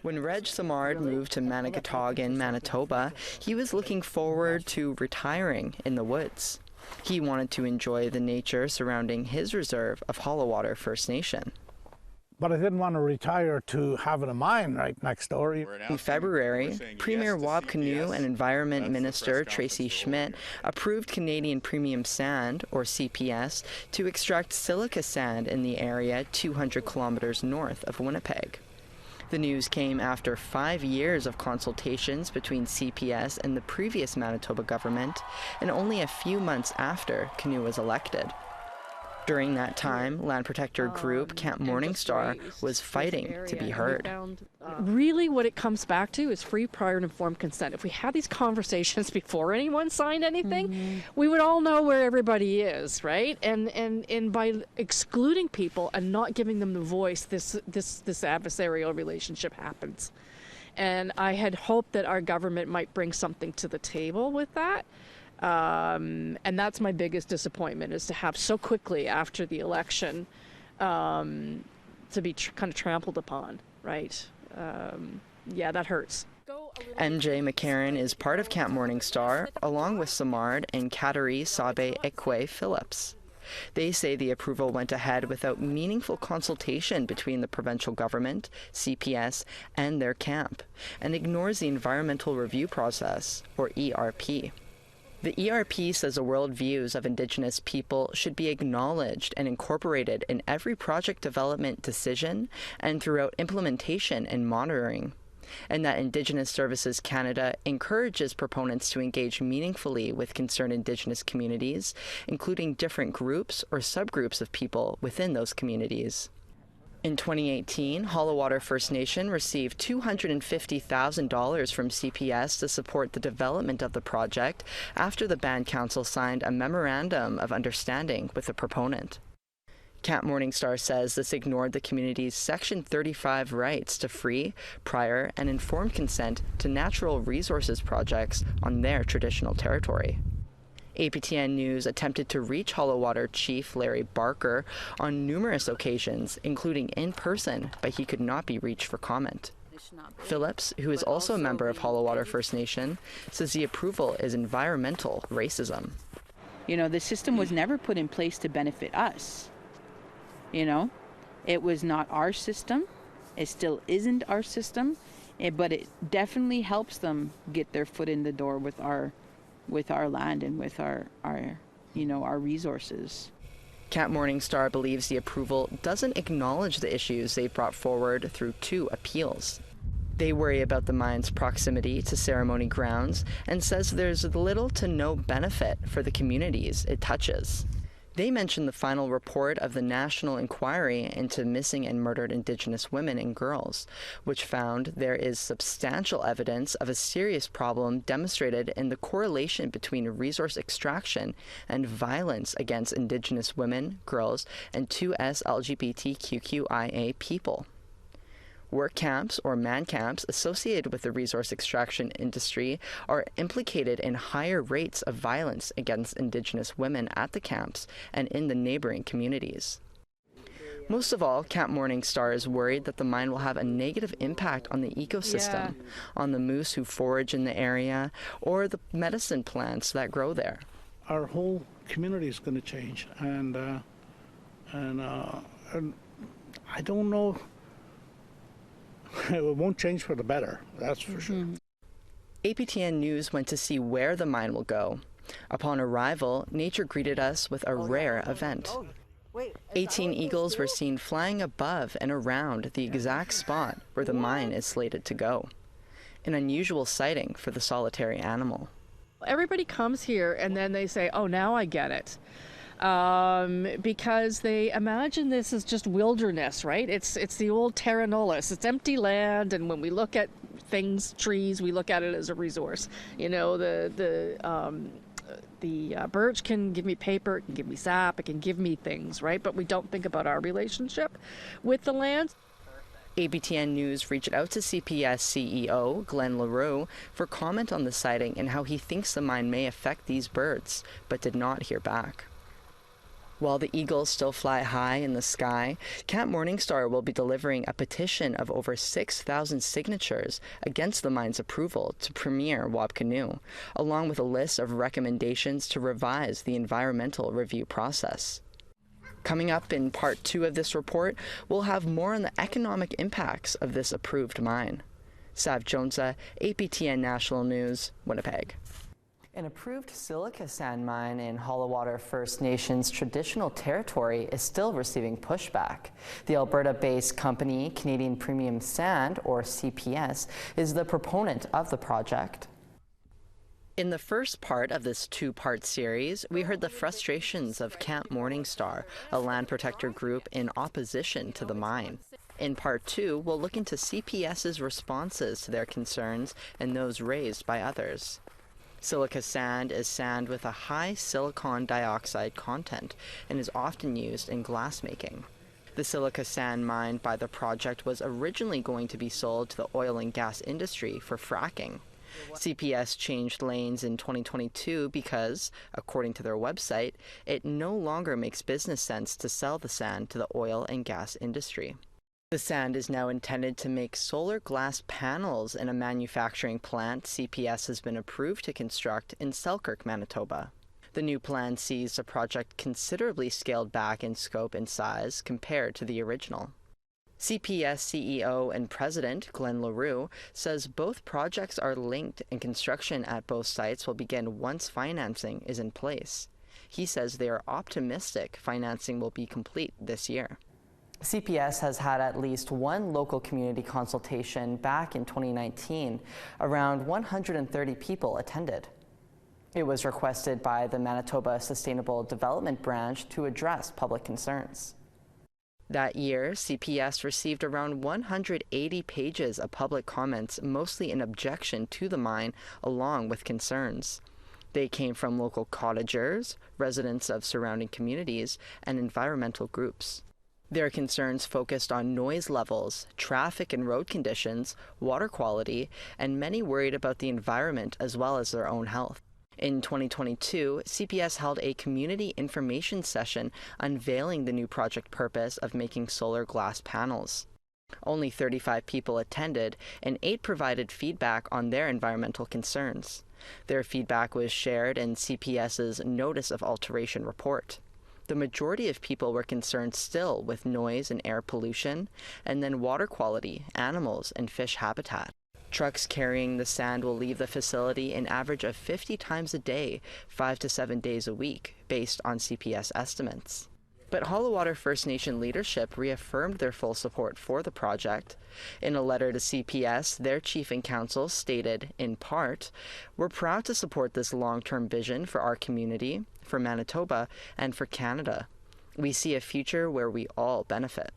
When Reg Samard moved to Manigatawgan, Manitoba, he was looking forward to retiring in the woods. He wanted to enjoy the nature surrounding his reserve of Hollowater First Nation. But I didn't want to retire to having a mine right next door. In February, Premier Wab Kinew and Environment Minister Tracy Schmidt approved Canadian Premium Sand, or CPS, to extract silica sand in the area 200 kilometers north of Winnipeg. The news came after 5 years of consultations between CPS and the previous Manitoba government, and only a few months after Kinew was elected. During that time, land protector group Camp Morningstar was fighting to be heard. Really what it comes back to is free, prior, and informed consent. If we had these conversations before anyone signed anything, we would all know where everybody is, right? And by excluding people and not giving them the voice, this adversarial relationship happens. And I had hoped that our government might bring something to the table with that. And that's my biggest disappointment, is to have so quickly after the election to be kind of trampled upon, right? Yeah, that hurts. MJ McCarron is part of Camp Morningstar, along with Samard and Kateri Sabe Ekwe Phillips. They say the approval went ahead without meaningful consultation between the provincial government, CPS, and their camp, and ignores the environmental review process, or ERP. The ERP says the worldviews of Indigenous people should be acknowledged and incorporated in every project development decision and throughout implementation and monitoring, and that Indigenous Services Canada encourages proponents to engage meaningfully with concerned Indigenous communities, including different groups or subgroups of people within those communities. In 2018, Hollowater First Nation received $250,000 from CPS to support the development of the project after the Band Council signed a memorandum of understanding with the proponent. Camp Morningstar says this ignored the community's Section 35 rights to free, prior, and informed consent to natural resources projects on their traditional territory. APTN News attempted to reach Hollowater Chief Larry Barker on numerous occasions, including in person, but he could not be reached for comment. Phillips, who is also a member of Hollowater First Nation, says the approval is environmental racism. You know, the system was never put in place to benefit us. You know, it was not our system. It still isn't our system, but it definitely helps them get their foot in the door with our land and with our resources. Camp Morningstar believes the approval doesn't acknowledge the issues they brought forward through 2 appeals. They worry about the mine's proximity to ceremony grounds and says there's little to no benefit for the communities it touches. They mention the final report of the National Inquiry into Missing and Murdered Indigenous Women and Girls, which found there is substantial evidence of a serious problem demonstrated in the correlation between resource extraction and violence against Indigenous women, girls, and 2S LGBTQIA people. Work camps or man camps associated with the resource extraction industry are implicated in higher rates of violence against Indigenous women at the camps and in the neighboring communities. Most of all, Camp Morningstar is worried that the mine will have a negative impact on the ecosystem, on the moose who forage in the area, or the medicine plants that grow there. Our whole community is going to change, and I don't know. It won't change for the better, that's for sure. APTN News went to see where the mine will go. Upon arrival, nature greeted us with a rare event. 18 eagles were seen flying above and around the exact spot where the mine is slated to go. An unusual sighting for the solitary animal. Everybody comes here and then they say, oh, now I get it. Because they imagine this as just wilderness, right? It's the old terra nullius. It's empty land, and when we look at things, trees, we look at it as a resource. You know, the birch can give me paper, it can give me sap, it can give me things, right? But we don't think about our relationship with the land. APTN News reached out to CPS CEO Glenn LaRue for comment on the sighting and how he thinks the mine may affect these birds, but did not hear back. While the eagles still fly high in the sky, Camp Morningstar will be delivering a petition of over 6,000 signatures against the mine's approval to Premier Wabkanu, along with a list of recommendations to revise the environmental review process. Coming up in part 2 of this report, we'll have more on the economic impacts of this approved mine. Sav Jonesa, APTN National News, Winnipeg. An approved silica sand mine in Hollowater First Nations traditional territory is still receiving pushback. The Alberta-based company Canadian Premium Sand, or CPS, is the proponent of the project. In the first part of this 2-part series, we heard the frustrations of Camp Morningstar, a land protector group in opposition to the mine. In part 2, we'll look into CPS's responses to their concerns and those raised by others. Silica sand is sand with a high silicon dioxide content and is often used in glassmaking. The silica sand mined by the project was originally going to be sold to the oil and gas industry for fracking. CPS changed lanes in 2022 because, according to their website, it no longer makes business sense to sell the sand to the oil and gas industry. The sand is now intended to make solar glass panels in a manufacturing plant CPS has been approved to construct in Selkirk, Manitoba. The new plan sees the project considerably scaled back in scope and size compared to the original. CPS CEO and President Glenn LaRue says both projects are linked and construction at both sites will begin once financing is in place. He says they are optimistic financing will be complete this year. CPS has had at least one local community consultation back in 2019. Around 130 people attended. It was requested by the Manitoba Sustainable Development Branch to address public concerns. That year, CPS received around 180 pages of public comments, mostly in objection to the mine, along with concerns. They came from local cottagers, residents of surrounding communities, and environmental groups. Their concerns focused on noise levels, traffic and road conditions, water quality, and many worried about the environment as well as their own health. In 2022, CPS held a community information session unveiling the new project purpose of making solar glass panels. Only 35 people attended, and 8 provided feedback on their environmental concerns. Their feedback was shared in CPS's Notice of Alteration report. The majority of people were concerned still with noise and air pollution, and then water quality, animals, and fish habitat. Trucks carrying the sand will leave the facility an average of 50 times a day, 5 to 7 days a week, based on CPS estimates. But Hollowater First Nation leadership reaffirmed their full support for the project. In a letter to CPS, their chief and council stated, in part, "We're proud to support this long-term vision for our community, for Manitoba, and for Canada. We see a future where we all benefit."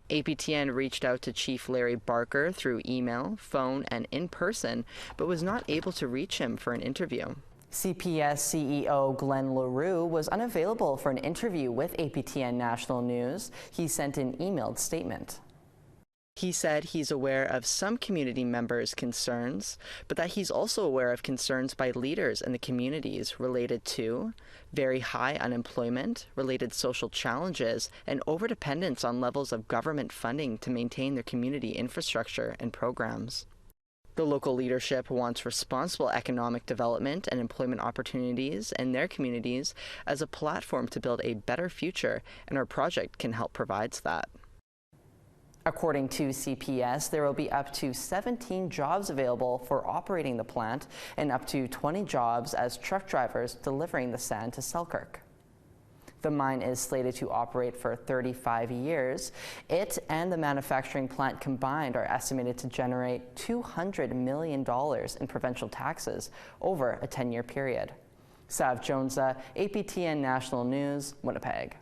APTN reached out to Chief Larry Barker through email, phone, and in person, but was not able to reach him for an interview. CPS CEO Glenn LaRue was unavailable for an interview with APTN National News. He sent an emailed statement. He said he's aware of some community members' concerns, but that he's also aware of concerns by leaders in the communities related to very high unemployment, related social challenges, and overdependence on levels of government funding to maintain their community infrastructure and programs. The local leadership wants responsible economic development and employment opportunities in their communities as a platform to build a better future, and our project can help provide that. According to CPS, there will be up to 17 jobs available for operating the plant and up to 20 jobs as truck drivers delivering the sand to Selkirk. The mine is slated to operate for 35 years. It and the manufacturing plant combined are estimated to generate $200 million in provincial taxes over a 10-year period. Sav Jonesa, APTN National News, Winnipeg.